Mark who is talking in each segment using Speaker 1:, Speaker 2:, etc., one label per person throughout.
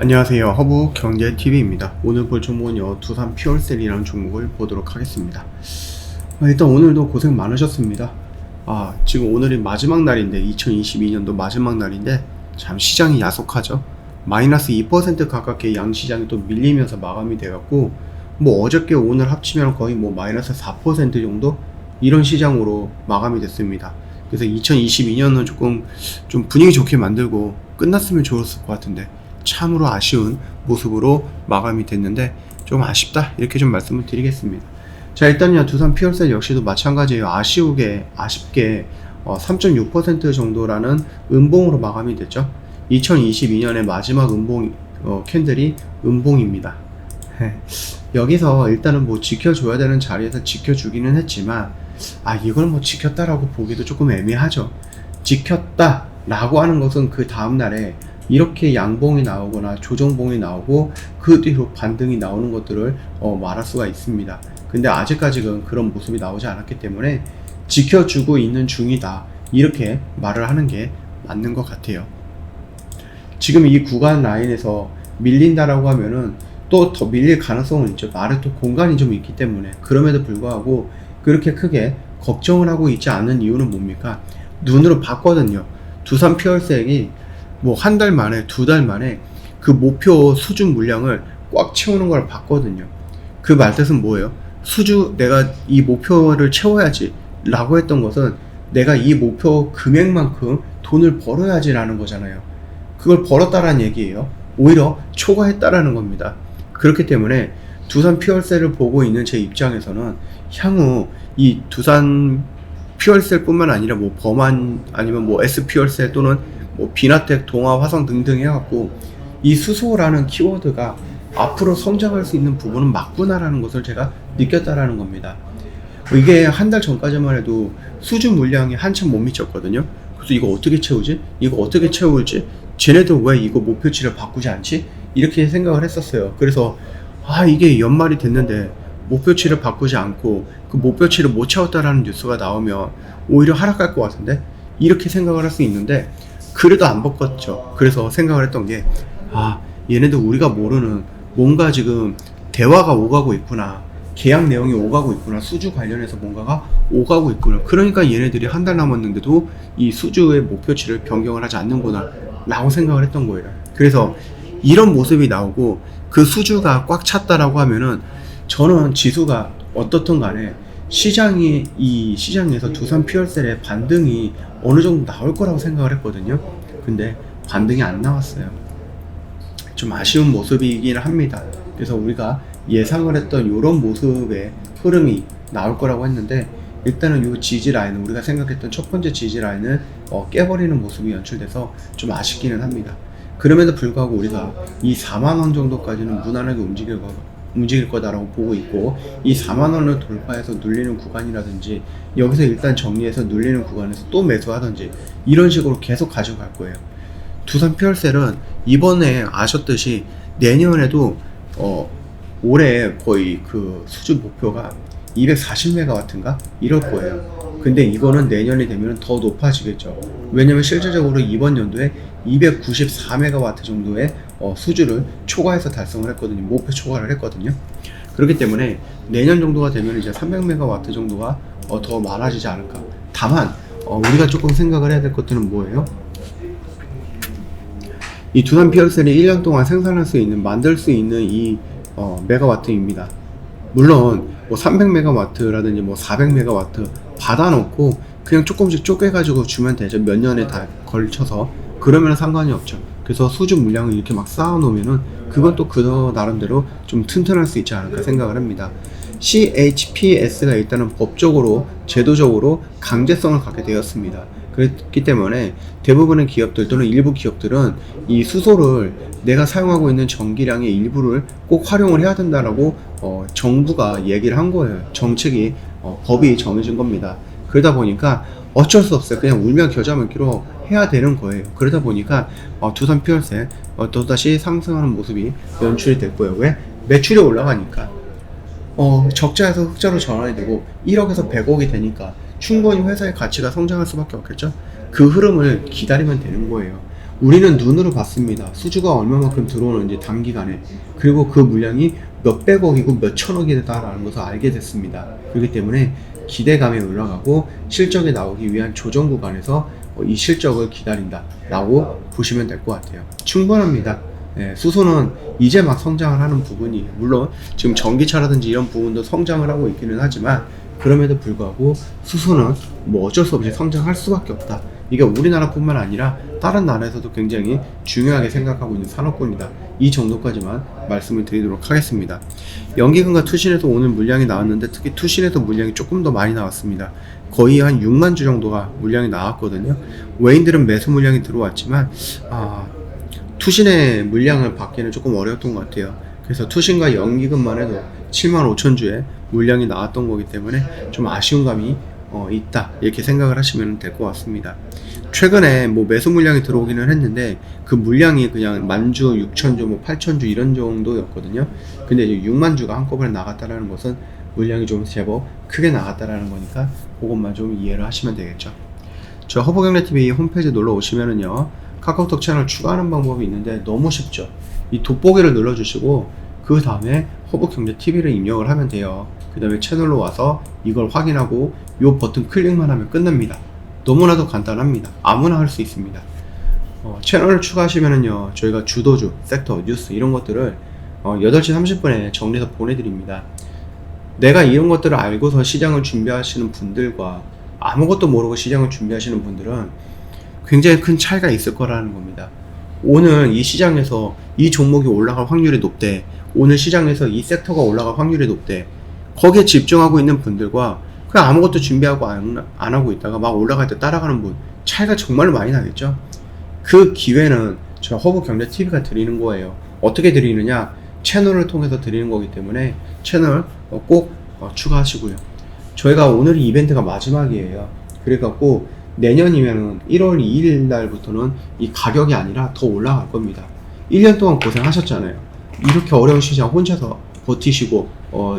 Speaker 1: 안녕하세요. 허브 경제TV입니다. 오늘 볼 종목은요, 두산 퓨얼셀이라는 종목을 보도록 하겠습니다. 일단 오늘도 고생 많으셨습니다. 지금 오늘이 마지막 날인데, 2022년도 마지막 날인데, 참 시장이 야속하죠. 마이너스 2% 가깝게 양시장이 또 밀리면서 마감이 돼갖고, 어저께 오늘 합치면 거의 마이너스 4% 정도? 이런 시장으로 마감이 됐습니다. 그래서 2022년은 조금 좀 분위기 좋게 만들고 끝났으면 좋았을 것 같은데, 참으로 아쉬운 모습으로 마감이 됐는데 좀 아쉽다 이렇게 좀 말씀을 드리겠습니다. 자, 일단요 두산 퓨얼셀 역시도 마찬가지예요. 아쉽게 3.6% 정도라는 음봉으로 마감이 됐죠. 2022년의 마지막 음봉 캔들이 음봉입니다. 여기서 일단은 지켜줘야 되는 자리에서 지켜주기는 했지만 이걸 지켰다라고 보기도 조금 애매하죠. 지켰다라고 하는 것은 그 다음날에 이렇게 양봉이 나오거나 조정봉이 나오고 그 뒤로 반등이 나오는 것들을 말할 수가 있습니다. 근데 아직까지는 그런 모습이 나오지 않았기 때문에 지켜주고 있는 중이다 이렇게 말을 하는 게 맞는 것 같아요. 지금 이 구간 라인에서 밀린다라고 하면은 또 더 밀릴 가능성은 있죠. 말에 또 공간이 좀 있기 때문에. 그럼에도 불구하고 그렇게 크게 걱정을 하고 있지 않은 이유는 뭡니까? 눈으로 봤거든요. 두산 퓨얼셀이 한 달 만에, 두 달 만에 그 목표 수준 물량을 꽉 채우는 걸 봤거든요. 그 말뜻은 뭐예요? 내가 이 목표를 채워야지 라고 했던 것은 내가 이 목표 금액만큼 돈을 벌어야지 라는 거잖아요. 그걸 벌었다라는 얘기예요. 오히려 초과했다라는 겁니다. 그렇기 때문에 두산 퓨얼셀을 보고 있는 제 입장에서는 향후 이 두산 퓨얼셀 뿐만 아니라 범한 아니면 S 퓨얼셀 또는 비나텍, 동아, 화성 등등 해갖고 이 수소라는 키워드가 앞으로 성장할 수 있는 부분은 맞구나라는 것을 제가 느꼈다라는 겁니다. 이게 한 달 전까지만 해도 수준 물량이 한참 못 미쳤거든요. 그래서 이거 어떻게 채우지? 이거 어떻게 채울지? 쟤네들 왜 이거 목표치를 바꾸지 않지? 이렇게 생각을 했었어요. 그래서 이게 연말이 됐는데 목표치를 바꾸지 않고 그 목표치를 못 채웠다라는 뉴스가 나오면 오히려 하락할 것 같은데 이렇게 생각을 할 수 있는데 그래도 안 바꿨죠. 그래서 생각을 했던 게 얘네들 우리가 모르는 뭔가 지금 대화가 오가고 있구나, 계약 내용이 오가고 있구나, 수주 관련해서 뭔가가 오가고 있구나. 그러니까 얘네들이 한 달 남았는데도 이 수주의 목표치를 변경을 하지 않는구나 라고 생각을 했던 거예요. 그래서 이런 모습이 나오고 그 수주가 꽉 찼다라고 하면은 저는 지수가 어떻든 간에 이 시장에서 두산 퓨얼셀의 반등이 어느 정도 나올 거라고 생각을 했거든요. 근데 반등이 안 나왔어요. 좀 아쉬운 모습이긴 합니다. 그래서 우리가 예상을 했던 이런 모습의 흐름이 나올 거라고 했는데 일단은 이 지지 라인은 우리가 생각했던 첫 번째 지지 라인을 깨버리는 모습이 연출돼서 좀 아쉽기는 합니다. 그럼에도 불구하고 우리가 이 4만원 정도까지는 무난하게 움직일 거다라고 보고 있고 이 4만원을 돌파해서 눌리는 구간이라든지 여기서 일단 정리해서 눌리는 구간에서 또 매수하든지 이런 식으로 계속 가져갈 거예요. 두산 퓨얼셀은 이번에 아셨듯이 내년에도 올해 거의 그 수준 목표가 240메가와트인가? 이럴 거예요. 근데 이거는 내년이 되면 더 높아지겠죠. 왜냐면 실질적으로 이번 연도에 294메가와트 정도의 수주를 초과해서 달성을 했거든요. 목표 초과를 했거든요. 그렇기 때문에 내년 정도가 되면 이제 300메가와트 정도가 더 많아지지 않을까. 다만 우리가 조금 생각을 해야 될 것들은 뭐예요? 이 두산 퓨얼셀이 1년 동안 생산할 수 있는, 만들 수 있는 이 메가와트입니다. 물론 300메가와트라든지 400메가와트 받아놓고 그냥 조금씩 쪼개가지고 주면 되죠. 몇 년에 다 걸쳐서. 그러면 상관이 없죠. 그래서 수주 물량을 이렇게 막 쌓아놓으면은 그건 또 그 나름대로 좀 튼튼할 수 있지 않을까 생각을 합니다. CHPS가 일단은 법적으로, 제도적으로 강제성을 갖게 되었습니다. 그렇기 때문에 대부분의 기업들 또는 일부 기업들은 이 수소를 내가 사용하고 있는 전기량의 일부를 꼭 활용을 해야 된다라고 정부가 얘기를 한 거예요. 정책이 법이 정해진 겁니다. 그러다 보니까 어쩔 수 없어요. 그냥 울며 겨자 먹기로 해야 되는 거예요. 그러다 보니까 두산 퓨얼셀 또다시 상승하는 모습이 연출이 됐고요. 왜? 매출이 올라가니까 적자에서 흑자로 전환이 되고 1억에서 100억이 되니까 충분히 회사의 가치가 성장할 수밖에 없겠죠. 그 흐름을 기다리면 되는 거예요. 우리는 눈으로 봤습니다. 수주가 얼마만큼 들어오는지 단기간에. 그리고 그 물량이 몇백억이고 몇천억이다라는 것을 알게 됐습니다. 그렇기 때문에 기대감에 올라가고 실적이 나오기 위한 조정 구간에서 이 실적을 기다린다 라고 보시면 될 것 같아요. 충분합니다. 수소는 이제 막 성장을 하는 부분이, 물론 지금 전기차라든지 이런 부분도 성장을 하고 있기는 하지만 그럼에도 불구하고 수소는 뭐 어쩔 수 없이 성장할 수밖에 없다. 이게 우리나라뿐만 아니라 다른 나라에서도 굉장히 중요하게 생각하고 있는 산업군이다. 이 정도까지만 말씀을 드리도록 하겠습니다. 연기금과 투신에서 오늘 물량이 나왔는데 특히 투신에서 물량이 조금 더 많이 나왔습니다. 거의 한 6만 주 정도가 물량이 나왔거든요. 외인들은 매수 물량이 들어왔지만 투신의 물량을 받기는 조금 어려웠던 것 같아요. 그래서 투신과 연기금만 해도 7만 5천 주의 물량이 나왔던 거기 때문에 좀 아쉬운 감이 있다 이렇게 생각을 하시면 될 것 같습니다. 최근에 뭐 매수 물량이 들어오기는 했는데 그 물량이 그냥 만주, 6천주, 뭐 8천주 이런 정도였거든요. 근데 이제 6만 주가 한꺼번에 나갔다라는 것은 물량이 좀 제법 크게 나갔다라는 거니까 그것만 좀 이해를 하시면 되겠죠. 저 허브경제TV 홈페이지 놀러 오시면은요, 카카오톡 채널 추가하는 방법이 있는데 너무 쉽죠. 이 돋보기를 눌러주시고 그 다음에 허브경제TV를 입력을 하면 돼요. 그 다음에 채널로 와서 이걸 확인하고 이 버튼 클릭만 하면 끝납니다. 너무나도 간단합니다. 아무나 할 수 있습니다. 채널을 추가하시면은요, 저희가 주도주, 섹터, 뉴스 이런 것들을 8시 30분에 정리해서 보내드립니다. 내가 이런 것들을 알고서 시장을 준비하시는 분들과 아무것도 모르고 시장을 준비하시는 분들은 굉장히 큰 차이가 있을 거라는 겁니다. 오늘 이 시장에서 이 종목이 올라갈 확률이 높대, 오늘 시장에서 이 섹터가 올라갈 확률이 높대, 거기에 집중하고 있는 분들과 그냥 아무것도 준비하고 안 하고 있다가 막 올라갈 때 따라가는 분, 차이가 정말 많이 나겠죠. 그 기회는 저 허브경제TV가 드리는 거예요. 어떻게 드리느냐, 채널을 통해서 드리는 거기 때문에 채널 꼭 추가하시고요. 저희가 오늘 이벤트가 마지막이에요. 그래갖고 내년이면은 1월 2일 날부터는 이 가격이 아니라 더 올라갈 겁니다. 1년 동안 고생하셨잖아요. 이렇게 어려운 시장 혼자서 버티시고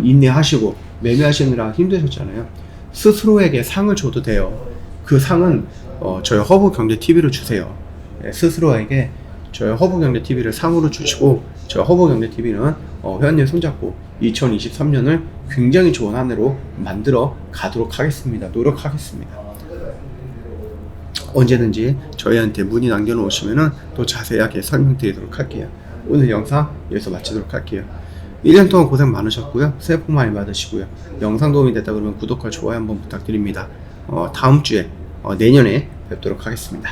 Speaker 1: 인내하시고 매매하시느라 힘드셨잖아요. 스스로에게 상을 줘도 돼요. 그 상은 저희 허브경제TV로 주세요. 스스로에게 저희 허브경제TV를 상으로 주시고, 저희 허브경제TV는 회원님 손잡고 2023년을 굉장히 좋은 한 해로 만들어 가도록 하겠습니다. 노력하겠습니다. 언제든지 저희한테 문의 남겨놓으시면은 또 자세하게 설명드리도록 할게요. 오늘 영상 여기서 마치도록 할게요. 1년 동안 고생 많으셨고요. 새해 복 많이 받으시고요. 영상 도움이 됐다 그러면 구독과 좋아요 한번 부탁드립니다. 다음 주에 내년에 뵙도록 하겠습니다.